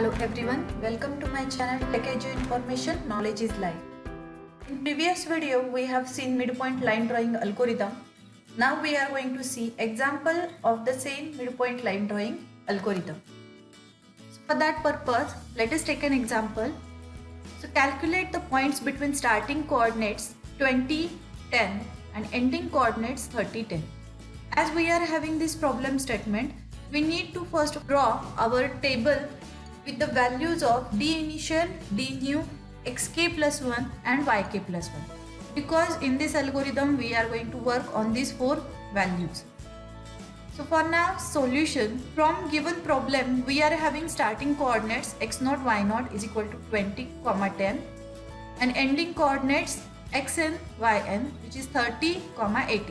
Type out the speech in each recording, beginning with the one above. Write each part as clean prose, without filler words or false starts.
Hello everyone, welcome to my channel Tech Edu Information Knowledge is Life. In previous video we have seen midpoint line drawing algorithm. Now we are going to see example of the same midpoint line drawing algorithm. So for that purpose, let us take an example. So calculate the points between starting coordinates 20, 10 and ending coordinates 30, 10. As we are having this problem statement, we need to first draw our table with the values of d initial, d new, xk plus 1 and yk plus 1. Because in this algorithm we are going to work on these four values. So for now, solution. From given problem we are having starting coordinates x0, y0 is equal to 20, 10 and ending coordinates xn, yn which is 30, 80.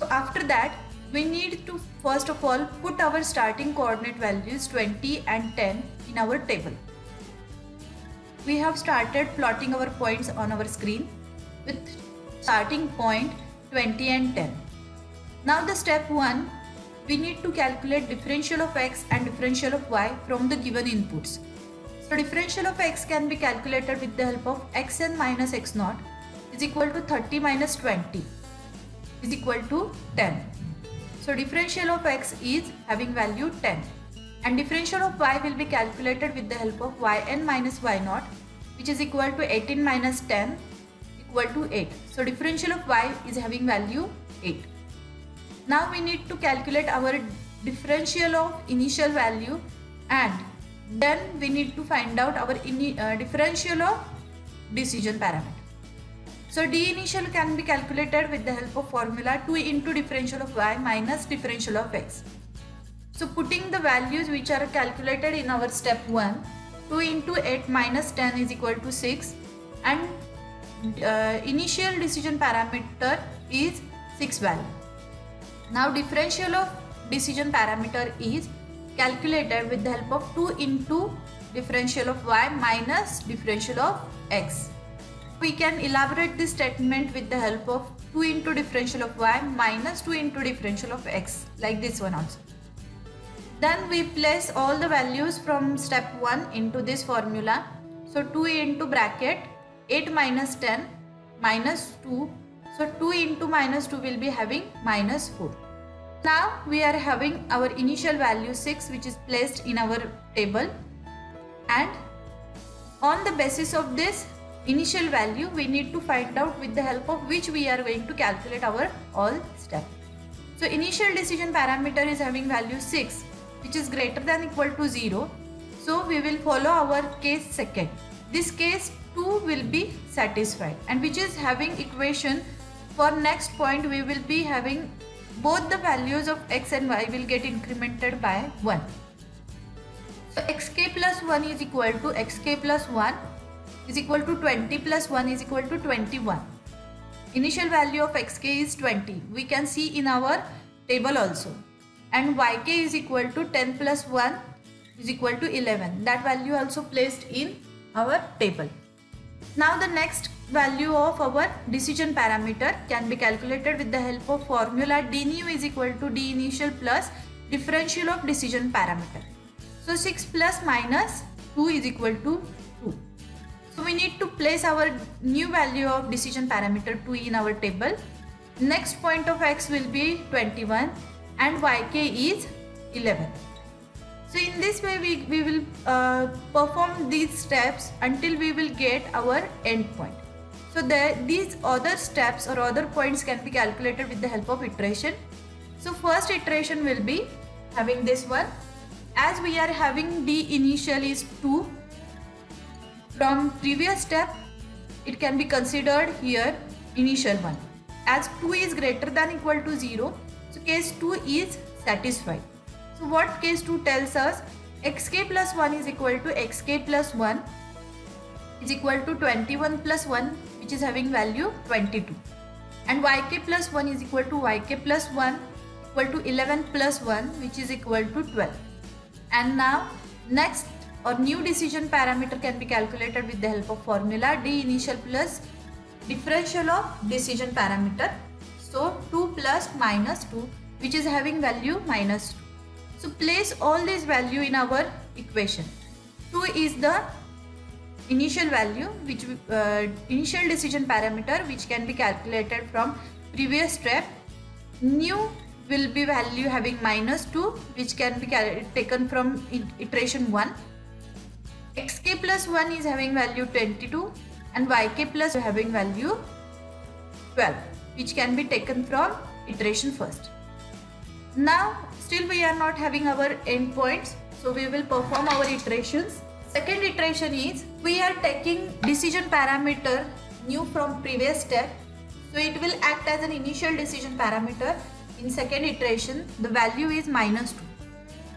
So after that, we need to first of all put our starting coordinate values 20 and 10 in our table. We have started plotting our points on our screen with starting point 20 and 10. Now the step 1, we need to calculate differential of x and differential of y from the given inputs. So differential of x can be calculated with the help of xn minus x0 is equal to 30 minus 20 is equal to 10. So differential of x is having value 10 and differential of y will be calculated with the help of yn minus y0 which is equal to 18 minus 10 equal to 8. So differential of y is having value 8. Now we need to calculate our differential of initial value and then we need to find out our differential of decision parameter. So d initial can be calculated with the help of formula 2 into differential of y minus differential of x. So putting the values which are calculated in our step 1, 2 into 8 minus 10 is equal to 6 and initial decision parameter is 6 value. Now differential of decision parameter is calculated with the help of 2 into differential of y minus differential of x. We can elaborate this statement with the help of 2 into differential of y minus 2 into differential of x, like this one also. Then we place all the values from step 1 into this formula. So 2 into bracket 8 minus 10 minus 2. So 2 into minus 2 will be having minus 4. Now we are having our initial value 6 which is placed in our table, and on the basis of this initial value we need to find out with the help of which we are going to calculate our all step. So initial decision parameter is having value 6 which is greater than equal to 0. So we will follow our case second. This case 2 will be satisfied, and which is having equation for next point we will be having both the values of x and y will get incremented by 1. So xk plus 1 is equal to xk plus 1 is equal to 20 plus 1 is equal to 21. Initial value of xk is 20. We can see in our table also. And yk is equal to 10 plus 1 is equal to 11. That value also placed in our table. Now the next value of our decision parameter can be calculated with the help of formula d new is equal to d initial plus differential of decision parameter. So 6 plus minus 2 is equal to 2. So we need to place our new value of decision parameter 2 in our table. Next point of x will be 21 and yk is 11. So in this way we will perform these steps until we will get our end point. So these other steps or other points can be calculated with the help of iteration. So first iteration will be having this one. As we are having d initial is 2, from previous step it can be considered here initial one. As 2 is greater than equal to 0, so case 2 is satisfied. So what case 2 tells us, xk plus 1 is equal to xk plus 1 is equal to 21 plus 1 which is having value 22, and yk plus 1 is equal to yk plus 1 equal to 11 plus 1 which is equal to 12. And now next or new decision parameter can be calculated with the help of formula d initial plus differential of decision parameter. So 2 plus minus 2 which is having value minus 2. So place all this value in our equation. 2 is the initial value, which initial decision parameter, which can be calculated from previous step. New will be value having -2, which can be taken from iteration 1. Xk plus 1 is having value 22 and Yk plus having value 12, which can be taken from iteration first. Now still we are not having our endpoints, so we will perform our iterations. Second iteration is we are taking decision parameter new from previous step, so it will act as an initial decision parameter. In second iteration the value is -2.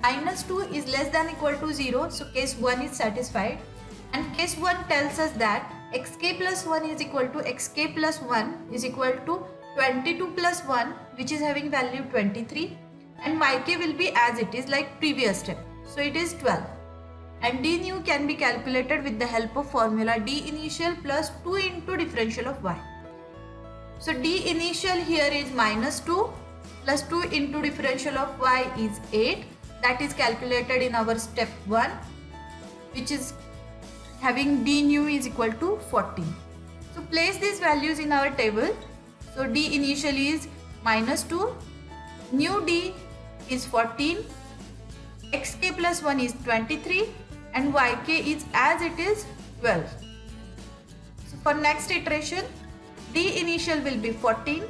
-2 is less than equal to 0, so case 1 is satisfied, and case 1 tells us that xk plus 1 is equal to xk plus 1 is equal to 22 plus 1, which is having value 23, and yk will be as it is like previous step, so it is 12. And d new can be calculated with the help of formula d initial plus 2 into differential of y. So d initial here is -2 plus 2 into differential of y is 8. That is calculated in our step 1, which is having d new is equal to 14. So place these values in our table. So d initial is -2, new d is 14, xk plus 1 is 23, and yk is as it is 12. So for next iteration, d initial will be 14.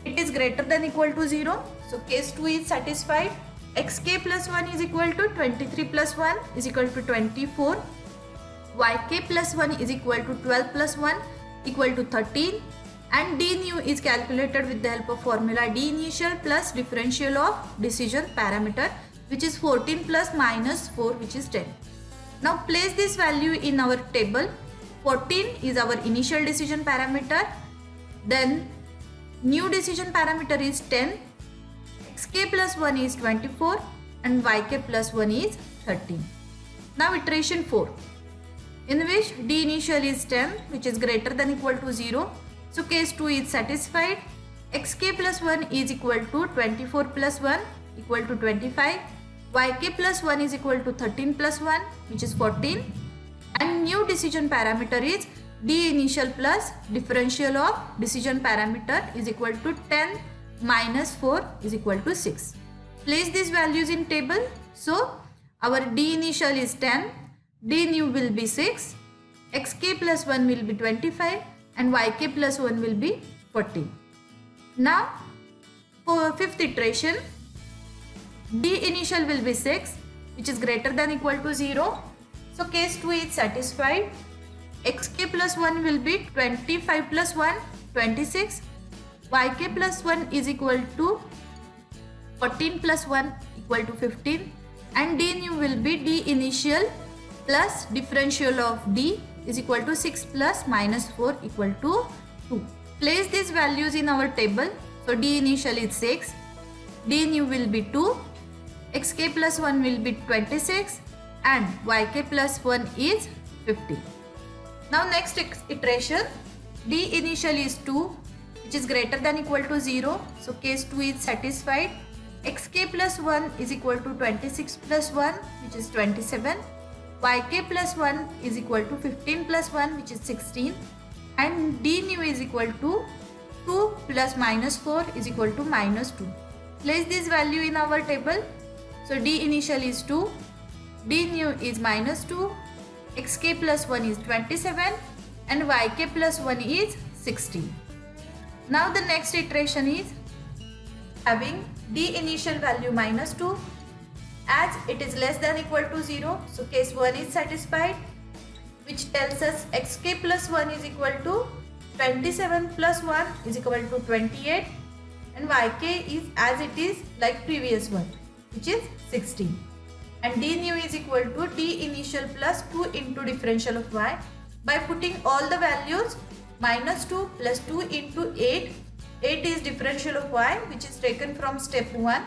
It is greater than equal to 0. So case 2 is satisfied. Xk plus 1 is equal to 23 plus 1 is equal to 24. Yk plus 1 is equal to 12 plus 1 equal to 13. And d new is calculated with the help of formula d initial plus differential of decision parameter, which is 14 plus -4, which is 10. Now place this value in our table. 14 is our initial decision parameter. Then new decision parameter is 10. Xk plus 1 is 24 and yk plus 1 is 13. Now iteration 4, in which d initial is 10, which is greater than equal to 0. So case 2 is satisfied. Xk plus 1 is equal to 24 plus 1 equal to 25. Yk plus 1 is equal to 13 plus 1, which is 14. And new decision parameter is d initial plus differential of decision parameter is equal to 10 minus 4 is equal to 6. Place these values in table. So our d initial is 10, d new will be 6, xk plus 1 will be 25 and yk plus 1 will be 14. Now for fifth iteration, d initial will be 6, which is greater than equal to 0. So case 2 is satisfied. Xk plus 1 will be 25 plus 1, 26. Yk plus 1 is equal to 14 plus 1 equal to 15. And d new will be d initial plus differential of d is equal to 6 plus -4 equal to 2. Place these values in our table. So d initial is 6, d new will be 2, xk plus 1 will be 26 and yk plus 1 is 50. Now next iteration, d initial is 2, which is greater than equal to 0. So case 2 is satisfied. Xk plus 1 is equal to 26 plus 1, which is 27. Yk plus 1 is equal to 15 plus 1, which is 16. And d new is equal to 2 plus -4 is equal to -2. Place this value in our table. So d initial is 2, d new is -2, xk plus 1 is 27 and yk plus 1 is 16. Now the next iteration is having d initial value -2 as it is less than equal to 0. So case 1 is satisfied, which tells us xk plus 1 is equal to 27 plus 1 is equal to 28 and yk is as it is like previous one, which is 16. And d new is equal to d initial plus 2 into differential of y. By putting all the values, -2 plus 2 into 8, 8 is differential of y, which is taken from step 1.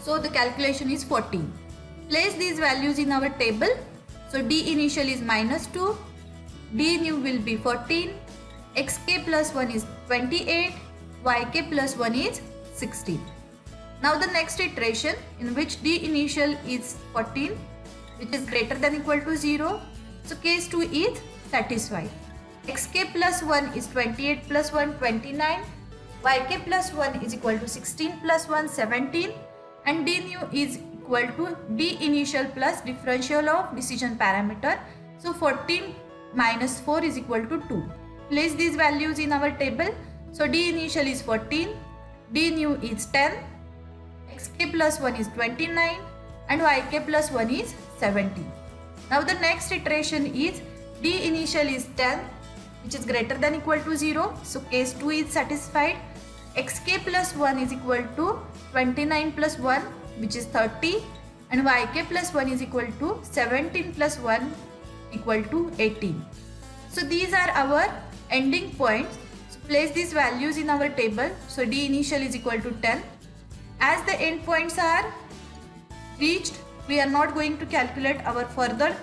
So the calculation is 14. Place these values in our table. So d initial is -2, d new will be 14, xk plus 1 is 28, yk plus 1 is 16. Now the next iteration in which D initial is 14, which is greater than equal to 0. So case 2 is satisfied. Xk plus 1 is 28 plus 1 29. Yk plus 1 is equal to 16 plus 1 17. And D new is equal to D initial plus differential of decision parameter. So 14 minus 4 is equal to 2. Place these values in our table. So D initial is 14, D new is 10, Xk plus 1 is 29 and Yk plus 1 is 17. Now the next iteration is D initial is 10, which is greater than equal to 0. So case 2 is satisfied. Xk plus 1 is equal to 29 plus 1, which is 30, and Yk plus 1 is equal to 17 plus 1 equal to 18. So these are our ending points. So place these values in our table. So D initial is equal to 10. As the end points are reached, we are not going to calculate our further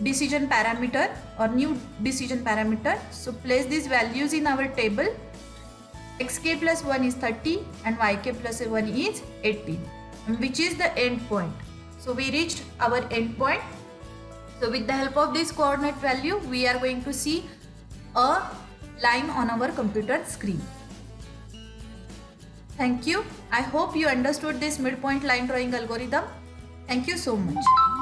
decision parameter or new decision parameter. So place these values in our table. Xk plus 1 is 30 and Yk plus 1 is 18, which is the end point. So we reached our end point. So with the help of this coordinate value, we are going to see a line on our computer screen. Thank you. I hope you understood this midpoint line drawing algorithm. Thank you so much.